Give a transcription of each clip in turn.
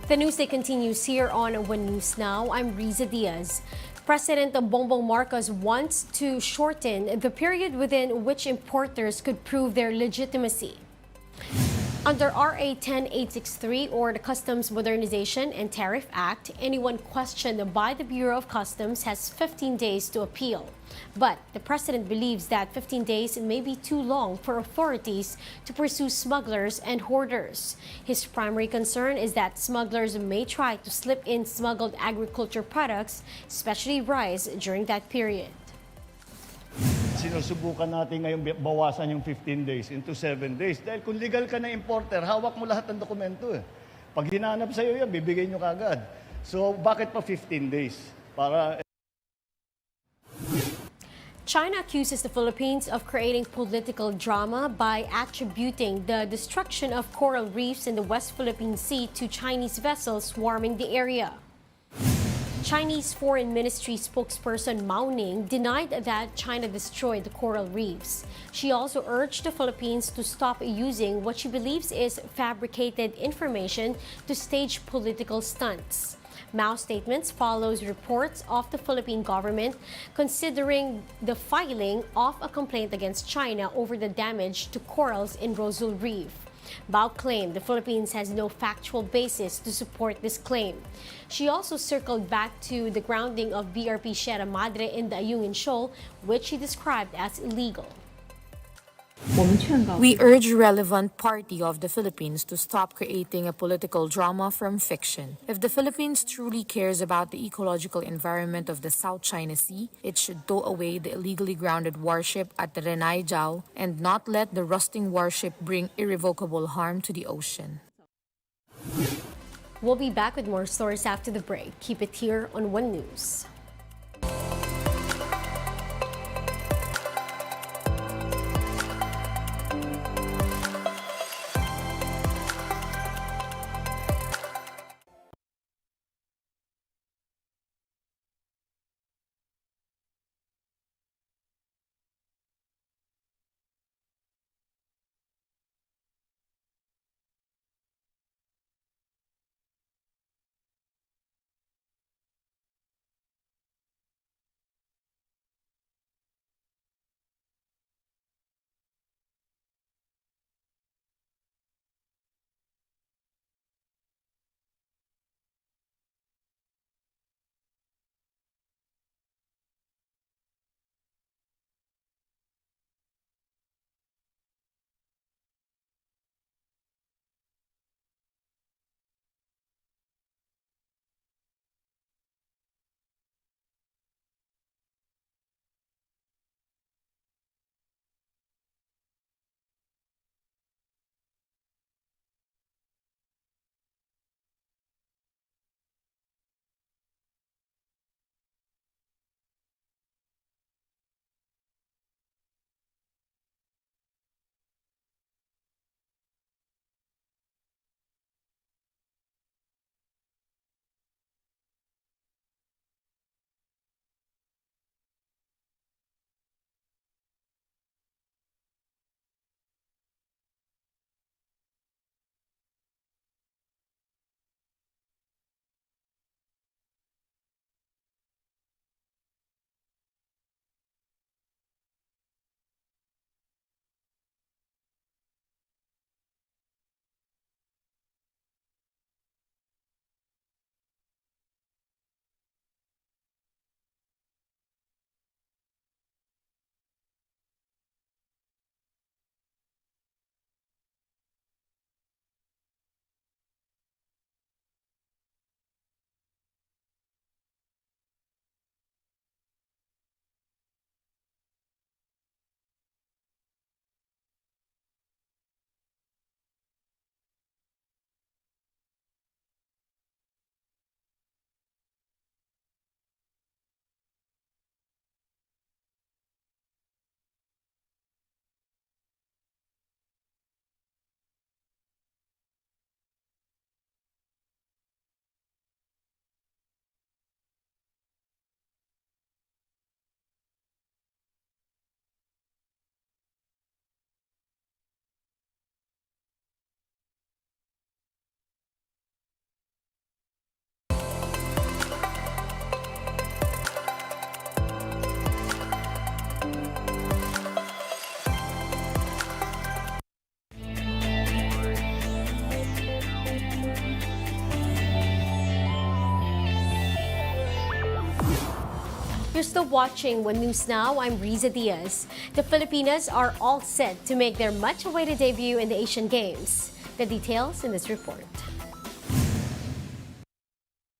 The newsday continues here on One News Now. I'm Riza Diaz. President Bongbong Marcos wants to shorten the period within which importers could prove their legitimacy. Under RA 10863, or the Customs Modernization and Tariff Act, anyone questioned by the Bureau of Customs has 15 days to appeal. But the president believes that 15 days may be too long for authorities to pursue smugglers and hoarders. His primary concern is that smugglers may try to slip in smuggled agriculture products, especially rice, during that period. Sinusubukan natin ngayon bawasan yung 15 days into 7 days. Dahil kung legal ka na importer, hawak mo lahat ng dokumento. Pag hinanap sa'yo yan, bibigay nyo kagad. So bakit pa 15 days? China accuses the Philippines of creating political drama by attributing the destruction of coral reefs in the West Philippine Sea to Chinese vessels swarming the area. Chinese Foreign Ministry spokesperson Mao Ning denied that China destroyed the coral reefs. She also urged the Philippines to stop using what she believes is fabricated information to stage political stunts. Mao's statements follows reports of the Philippine government considering the filing of a complaint against China over the damage to corals in Rosul Reef. Bao claimed the Philippines has no factual basis to support this claim. She also circled back to the grounding of BRP Sierra Madre in the Ayungin Shoal, which she described as illegal. We urge relevant party of the Philippines to stop creating a political drama from fiction. If the Philippines truly cares about the ecological environment of the South China Sea, it should tow away the illegally grounded warship at the Renai Jiao and not let the rusting warship bring irrevocable harm to the ocean. We'll be back with more stories after the break. Keep it here on One News. You're still watching One News Now. I'm Riza Diaz. The Filipinas are all set to make their much-awaited debut in the Asian Games. The details in this report.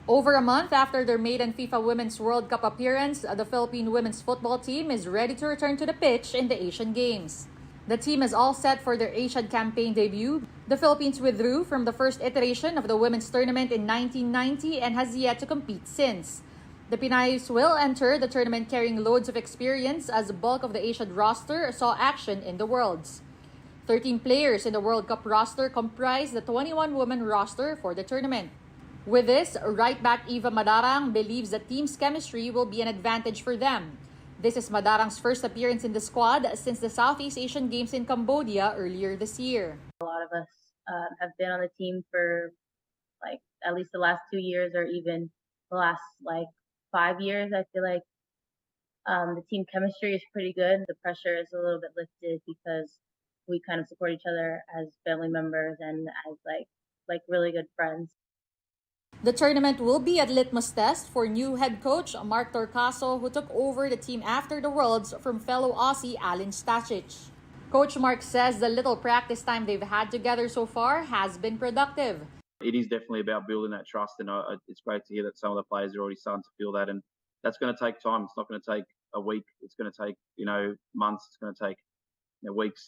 Over a month after their maiden FIFA Women's World Cup appearance, the Philippine women's football team is ready to return to the pitch in the Asian Games. The team is all set for their Asian campaign debut. The Philippines withdrew from the first iteration of the women's tournament in 1990 and has yet to compete since. The Pinays will enter the tournament carrying loads of experience as the bulk of the Asian roster saw action in the Worlds. 13 players in the World Cup roster comprise the 21-woman roster for the tournament. With this, right back Eva Madarang believes the team's chemistry will be an advantage for them. This is Madarang's first appearance in the squad since the Southeast Asian Games in Cambodia earlier this year. A lot of us have been on the team for at least the last 2 years or even the last 5 years. I feel like the team chemistry is pretty good. The pressure is a little bit lifted because we kind of support each other as family members and as really good friends. The tournament will be a litmus test for new head coach Mark Torcaso, who took over the team after the Worlds from fellow Aussie Alan Stachich. Coach Mark says the little practice time they've had together so far has been productive. It is definitely about building that trust, and it's great to hear that some of the players are already starting to feel that, and that's going to take time. It's not going to take a week. It's going to take months. It's going to take weeks.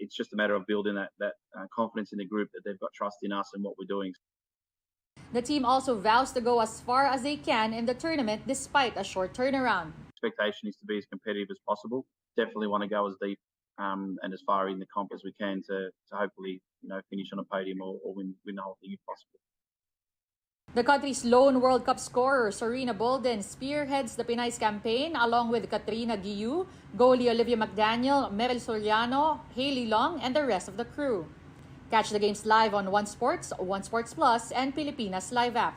It's just a matter of building that confidence in the group that they've got trust in us and what we're doing. The team also vows to go as far as they can in the tournament despite a short turnaround. Expectation is to be as competitive as possible. Definitely want to go as deep and as far in the comp as we can to hopefully finish on a podium or win the whole thing if possible. The country's lone World Cup scorer, Serena Bolden, spearheads the Pinays campaign along with Katrina Guiu, goalie Olivia McDaniel, Meryl Soriano, Hailey Long, and the rest of the crew. Catch the games live on One Sports, One Sports Plus, and Filipinas Live app.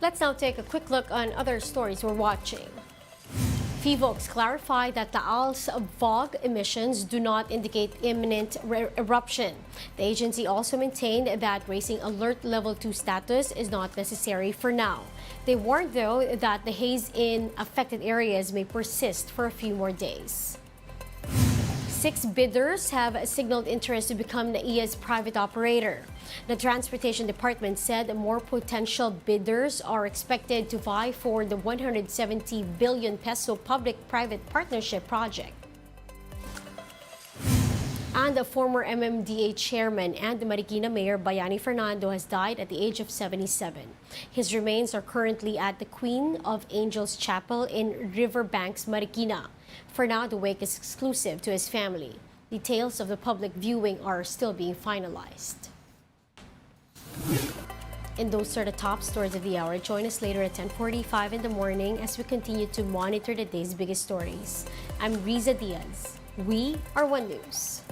Let's now take a quick look on other stories we're watching. PHIVOLCS clarified that Taal's fog emissions do not indicate imminent eruption. The agency also maintained that raising Alert Level 2 status is not necessary for now. They warned, though, that the haze in affected areas may persist for a few more days. 6 bidders have signaled interest to become NAIA's private operator. The Transportation Department said more potential bidders are expected to vie for the 170 billion peso public-private partnership project. And the former MMDA chairman and the Marikina Mayor Bayani Fernando has died at the age of 77. His remains are currently at the Queen of Angels Chapel in Riverbanks, Marikina. For now, the wake is exclusive to his family. Details of the public viewing are still being finalized. And those are the top stories of the hour. Join us later at 10:45 in the morning as we continue to monitor the day's biggest stories. I'm Riza Diaz. We are One News.